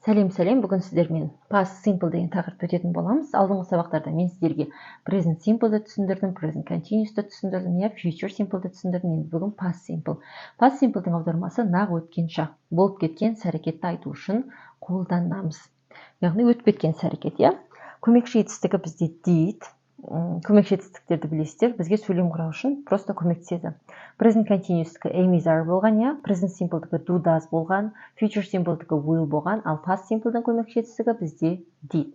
Сәлем, бүгін сіздермен past simple деген тақырыпты өтетін боламыз. Алдыңғы сабақтарда мен сіздерге present simple'ды түсіндірдім, present continuous'ты түсіндірдім, future simple'ды түсіндірдім. Енді бүгін past simple. Past simple'дың аудармасы нақ өткен шақ, болып кеткен іс-әрекетті айту үшін қолданамыз. Яғни өтіп кеткен іс-әрекет, көмекші етістігі бізде did. Көмекші етістіктерді білесіздер, бізге сөйлем құрау үшін просто көмектеседі. Present continuous'тікі am is are болған, present simple'дікі do does болған, future simple'дікі will болған, ал past simple'дың көмекші етістігі бізде did.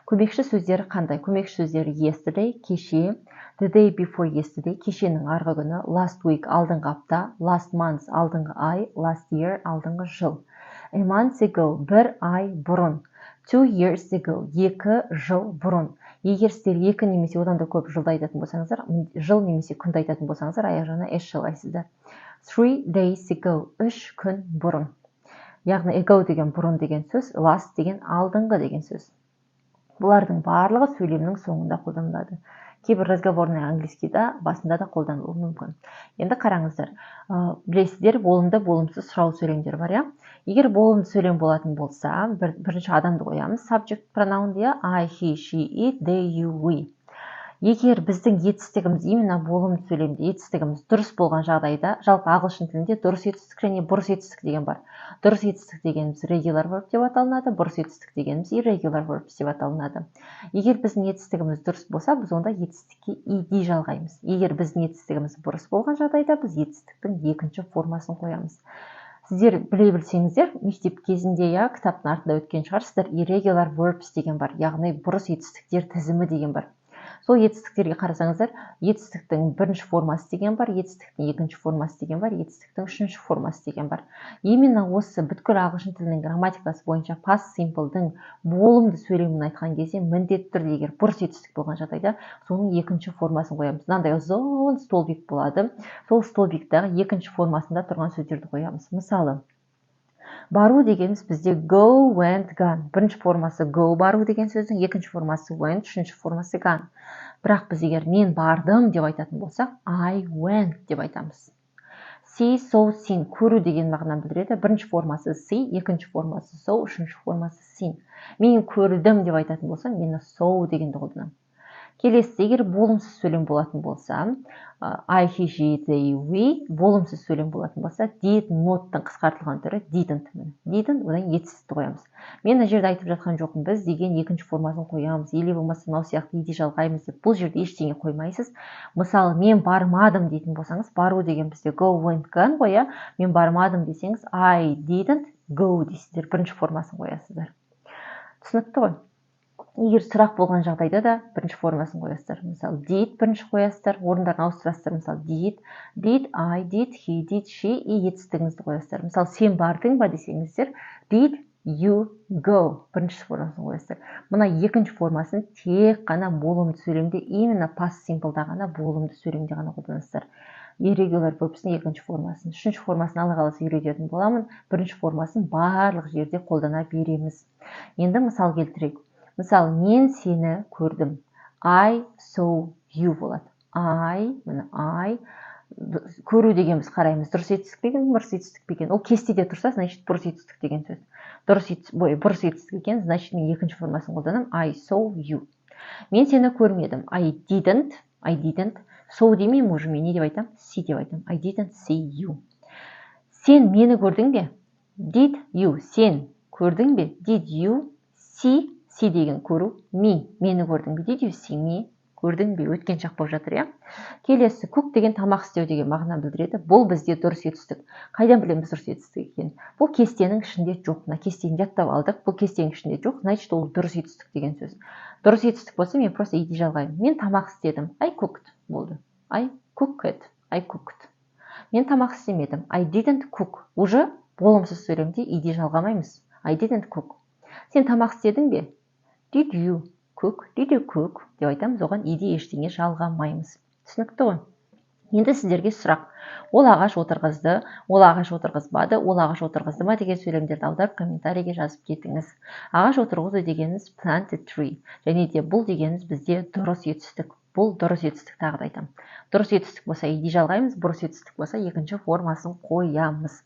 Көмекші сөздері қандай? Көмекші сөздері yesterday, кеше, the day before yesterday, кешенің арғы күні, last week, алдыңғы апта, last month, алдыңғы ай, last year, алдыңғы жыл. A month ago, бір ай бұрын. 2 years ago, 2 жыл бұрын. Егер сіздер 2 немесе одан да көп жылды айтатын болсаңыздар, жыл немесе күнді айтатын болсаңыздар, аяқ жағына s жалғайсыздар. 3 days ago, 3 күн бұрын. Яғни ago деген бұрын деген сөз, last деген алдыңғы деген сөз. Бұлардың барлығы сөйлемнің соңында қолданылады. Кейбір разговорный английскийда басында да қолданылуы мүмкін. Енді қараңыздар, білесіздер, болымды, болымсыз сұрау сөйлемдер бар, Егер болымды сөйлем болатын болса, бірінші адамды қоямыз, subject pronoun, I, he, she, it, they, you, we. Егер біздің етістігіміз, именно болымды сөйлемде етістігіміз дұрыс болған жағдайда, жалпы ағылшын тілінде дұрыс етістік және бұрыс етістік деген бар. Дұрыс етістік дегеніміз regular verb деп аталынады, бұрыс етістік дегеніміз irregular verb деп аталынады. Егер біздің етістігіміз дұрыс болса, біз онда етістікке ed жалғаймыз. Егер біздің етістігіміз бұрыс болған жағдайда, біз етістіктің екінші формасын қоямыз. Сіздер біле білсеңіздер, мектеп кезінде кітаптың артында өткен шығарсыздар, irregular verbs деген бар, яғни бұрыс етістіктер тізімі деген бар. Сол етістіктерге қарасаңыздар, етістіктің бірінші формасы деген бар, етістіктің екінші формасы деген бар, етістіктің үшінші формасы деген бар. Именно осы бүткіл ағылшын тілінің грамматикасы бойынша past simple'дың болымды сөйлемін айтқан кезде міндетті түрде егер бұрыс етістік болған жағдайда соның екінші формасын қоямыз. Мынандай ұзын столбик болады. Сол столбиктағы екінші формасында тұрған сөздерді қоямыз. Мысалы, бару дегеніміз бізде go, went, gone. Бірінші формасы go бару деген сөздің, екінші формасы went, үшінші формасы gone. Бірақ біз егер мен бардым деп айтатын болсақ, I went деп айтамыз. See, saw, seen, көру деген мағынаны білдіреді. Бірінші формасы see, екінші формасы saw, үшінші формасы seen. Мен көрдім деп айтатын болсам, мен saw дегенді қолданамын. Келесі, егер болымсыз сөйлем болатын болса, I, he, she, they, we, болымсыз сөйлем болатын болса, did, not'тың қысқартылған түрі didn't. Didn't, одан етсізді қоямыз. Мен жерде айтып жатқан жоқпын, біз деген екінші формасын қоямыз, или болмаса мынау сияқты ed жалғаймыз деп, бұл жерде ештеңе қоймайсыз. Мысалы, мен бармадым дейтін болсаңыз, бару деген бізде go, went, gone қоя, мен бармадым десеңіз, I didn't go дейсіздер, бірінші формасын қоясыздар. Түсінікті ғой? Егер сұрақ болған жағдайда да бірінші формасын қоясыздар. Мысалы, did бірінші қоясыздар, орындарын ауыстырасыздар. Мысалы, did I, did he, did she, етістігіңізді қоясыздар. Мысалы, сен бардың ба десеңіздер, did you go бірінші формасын қоясыздар. Мына екінші формасын тек қана болымды сөйлемде, именно past simple'да ғана, болымды сөйлемде ғана қолданасыздар. Irregular verbs'дің екінші формасын, үшінші формасын ала қаласы үйрететін боламын, бірінші формасын барлық жерде қолдана береміз. Енді мысал келтірейік. Мысалы, мен сені көрдім. I saw you болады. I, көру дегенбіз қараймыз. Дұрыс етістік деген, бұрыс етістік деген. Ол кестеде тұрса, значит, бұрыс етістік деген сөз. Бұрыс етістік екен, значит, мен екінші формасын қолданам. I saw you. Мен сені көрмедім. I didn't. Saw демеймін уже, мен не деп айтам? See деп айтам. I didn't see you. Сен мені көрдің бе? Did you? Сен көрдің бе? Did you see? See деген көру. Мені көрдің бе? Did you see me? Көрдің бе? Өткен шақ болып жатыр, Келесі, cook деген тамақ істеу деген мағынаны білдіреді. Бұл бізде дұрыс етістік. Қайдан білеміз дұрыс етістік екенін? Бұл кестенің ішінде жоқ. Мына кестені жаттап алдық. Бұл кестенің ішінде жоқ, значит, ол дұрыс етістік деген сөз. Дұрыс етістік болса, мен просто ed жалғаймын. Мен тамақ істедім. I cooked болды. I cooked. Мен тамақ істемедім. I didn't cook. Уже болымсыз сөйлемде ed жалғамаймыз. I didn't cook. Сен тамақ істедің бе? Did you cook? Деп айтамыз, оған ed ештеңе жалғамаймыз. Түсінікті ғой? Енді сіздерге сұрақ. Ол ағаш отырғызды, ол ағаш отырғызбады, ол ағаш отырғызды ма деген сөйлемдерді аударып комментарийге жазып кетіңіз. Ағаш отырғызу дегеніміз plant a tree. Және де бұл дегеніміз бізде дұрыс етістік. Бұл дұрыс етістік, тағы да айтамын. Дұрыс етістік болса ed жалғаймыз, бұрыс етістік болса екінші формасын қоямыз.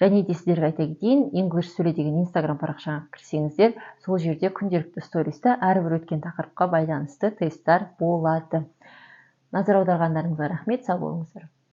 Және де сіздерге айта кетейін, English сөйле деген Instagram парақшаға кірсеңіздер, сол жерде күнделікті сториста әрбір өткен тақырыпқа байланысты тесттер болады. Назар аударғандарыңызға рахмет, сау болыңыздар.